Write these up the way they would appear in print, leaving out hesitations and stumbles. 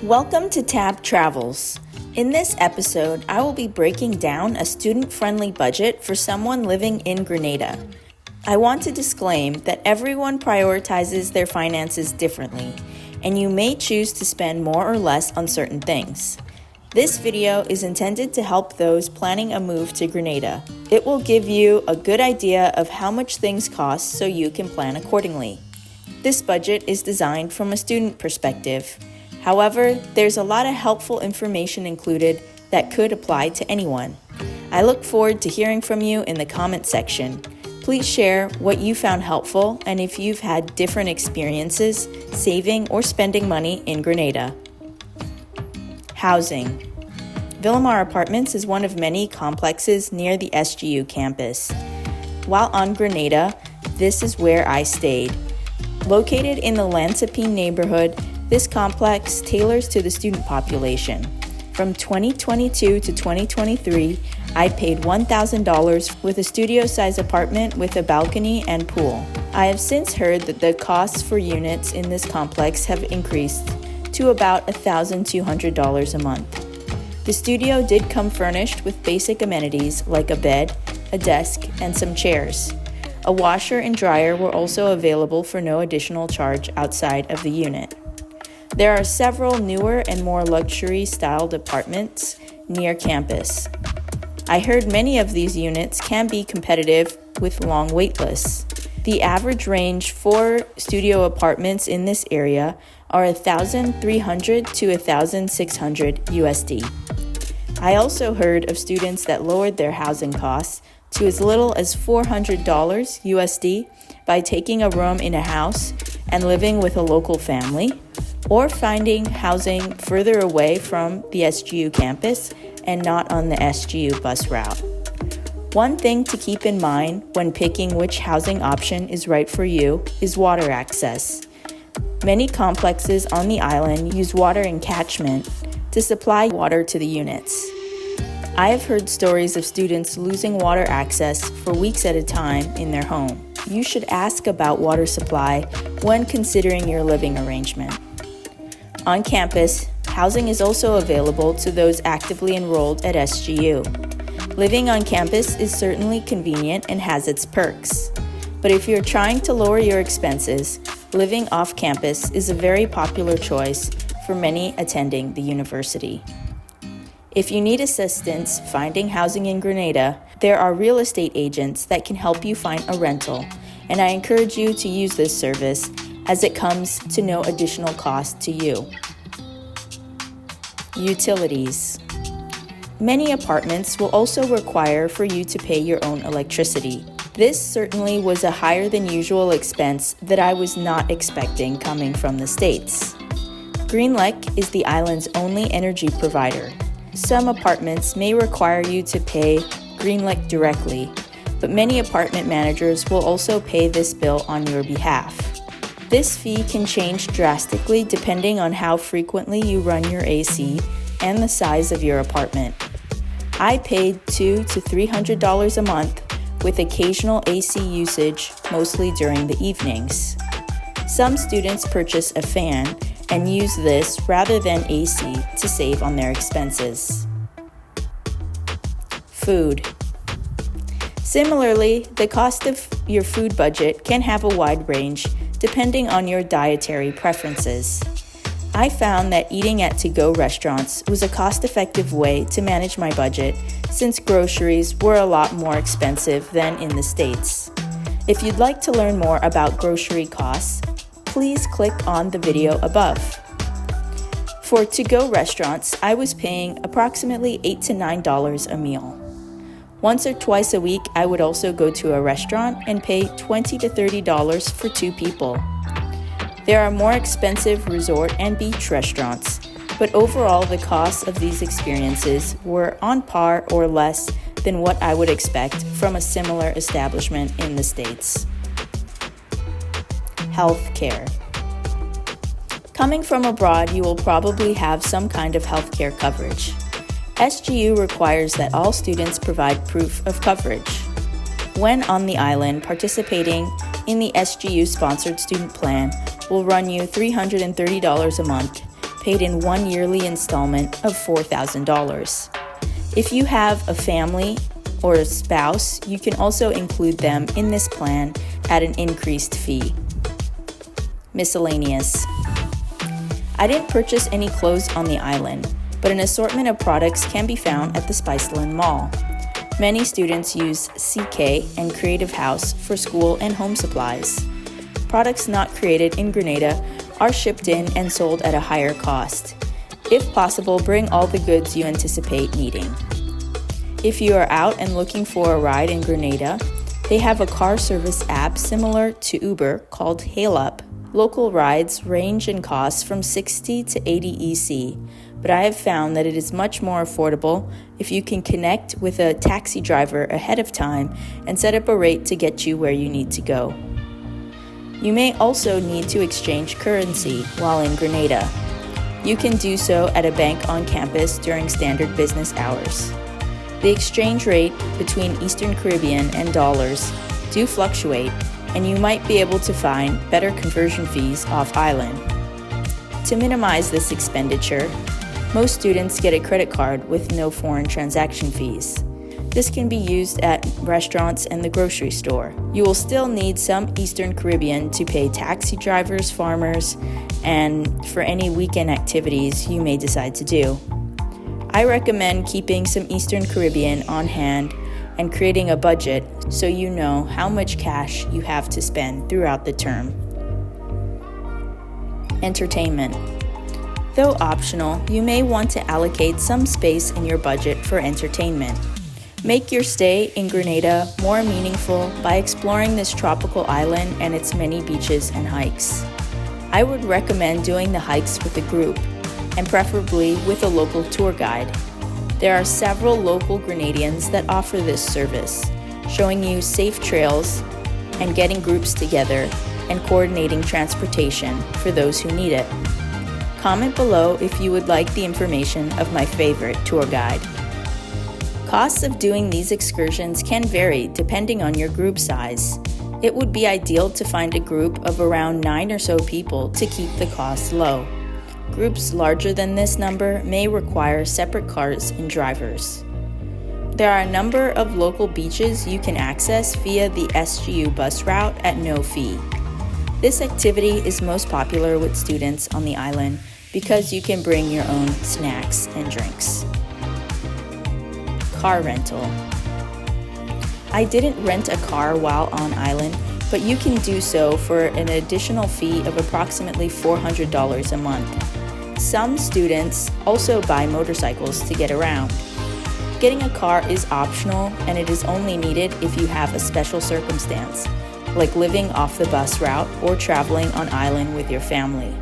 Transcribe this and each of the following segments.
Welcome to TabTravels. In this episode, I will be breaking down a student-friendly budget for someone living in Grenada. I want to disclaim that everyone prioritizes their finances differently, and you may choose to spend more or less on certain things. This video is intended to help those planning a move to Grenada. It will give you a good idea of how much things cost so you can plan accordingly. This budget is designed from a student perspective. However, there's a lot of helpful information included that could apply to anyone. I look forward to hearing from you in the comment section. Please share what you found helpful and if you've had different experiences saving or spending money in Grenada. Housing. Villamar Apartments is one of many complexes near the SGU campus. While on Grenada, this is where I stayed. Located in the Lansepine neighborhood, this complex tailors to the student population. From 2022 to 2023, I paid $1,000 with a studio-size apartment with a balcony and pool. I have since heard that the costs for units in this complex have increased to about $1,200 a month. The studio did come furnished with basic amenities like a bed, a desk, and some chairs. A washer and dryer were also available for no additional charge outside of the unit. There are several newer and more luxury-styled apartments near campus. I heard many of these units can be competitive with long wait lists. The average range for studio apartments in this area are $1,300 to $1,600 USD. I also heard of students that lowered their housing costs to as little as $400 USD by taking a room in a house and living with a local family, or finding housing further away from the SGU campus and not on the SGU bus route. One thing to keep in mind when picking which housing option is right for you is water access. Many complexes on the island use water encatchment to supply water to the units. I have heard stories of students losing water access for weeks at a time in their home. You should ask about water supply when considering your living arrangement. On campus, housing is also available to those actively enrolled at SGU. Living on campus is certainly convenient and has its perks. But if you're trying to lower your expenses, living off campus is a very popular choice for many attending the university. If you need assistance finding housing in Grenada, there are real estate agents that can help you find a rental, and I encourage you to use this service as it comes to no additional cost to you. Utilities. Many apartments will also require for you to pay your own electricity. This certainly was a higher than usual expense that I was not expecting coming from the States. Greenlec is the island's only energy provider. Some apartments may require you to pay Greenlec directly, but many apartment managers will also pay this bill on your behalf. This fee can change drastically depending on how frequently you run your AC and the size of your apartment. I paid $200 to $300 a month with occasional AC usage, mostly during the evenings. Some students purchase a fan and use this rather than AC to save on their expenses. Food. Similarly, the cost of your food budget can have a wide range depending on your dietary preferences. I found that eating at to-go restaurants was a cost-effective way to manage my budget since groceries were a lot more expensive than in the States. If you'd like to learn more about grocery costs, please click on the video above. For to-go restaurants, I was paying approximately $8 to $9 a meal. Once or twice a week, I would also go to a restaurant and pay $20 to $30 for 2 people. There are more expensive resort and beach restaurants, but overall the costs of these experiences were on par or less than what I would expect from a similar establishment in the States. Healthcare. Coming from abroad, you will probably have some kind of healthcare coverage. SGU requires that all students provide proof of coverage. When on the island, participating in the SGU-sponsored student plan will run you $330 a month, paid in one yearly installment of $4,000. If you have a family or a spouse, you can also include them in this plan at an increased fee. Miscellaneous. I didn't purchase any clothes on the island, but an assortment of products can be found at the Spiceland Mall. Many students use CK and Creative House for school and home supplies. Products not created in Grenada are shipped in and sold at a higher cost. If possible, bring all the goods you anticipate needing. If you are out and looking for a ride in Grenada, they have a car service app similar to Uber called Hail Up. Local rides range in costs from 60 to 80 EC, but I have found that it is much more affordable if you can connect with a taxi driver ahead of time and set up a rate to get you where you need to go. You may also need to exchange currency while in Grenada. You can do so at a bank on campus during standard business hours. The exchange rate between Eastern Caribbean and dollars do fluctuate, and you might be able to find better conversion fees off-island. To minimize this expenditure, most students get a credit card with no foreign transaction fees. This can be used at restaurants and the grocery store. You will still need some Eastern Caribbean to pay taxi drivers, farmers, and for any weekend activities you may decide to do. I recommend keeping some Eastern Caribbean on hand and creating a budget so you know how much cash you have to spend throughout the term. Entertainment. Though optional, you may want to allocate some space in your budget for entertainment. Make your stay in Grenada more meaningful by exploring this tropical island and its many beaches and hikes. I would recommend doing the hikes with a group, and preferably with a local tour guide. There are several local Grenadians that offer this service, showing you safe trails and getting groups together and coordinating transportation for those who need it. Comment below if you would like the information of my favorite tour guide. Costs of doing these excursions can vary depending on your group size. It would be ideal to find a group of around 9 or so people to keep the costs low. Groups larger than this number may require separate cars and drivers. There are a number of local beaches you can access via the SGU bus route at no fee. This activity is most popular with students on the island because you can bring your own snacks and drinks. Car rental. I didn't rent a car while on island, but you can do so for an additional fee of approximately $400 a month. Some students also buy motorcycles to get around. Getting a car is optional, and it is only needed if you have a special circumstance, like living off the bus route or traveling on island with your family.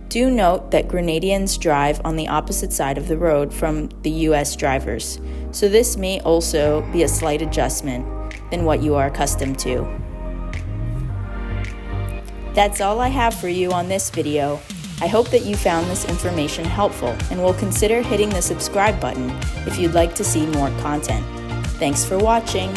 Do note that Grenadians drive on the opposite side of the road from the US drivers, so this may also be a slight adjustment than what you are accustomed to. That's all I have for you on this video. I hope that you found this information helpful and will consider hitting the subscribe button if you'd like to see more content. Thanks for watching.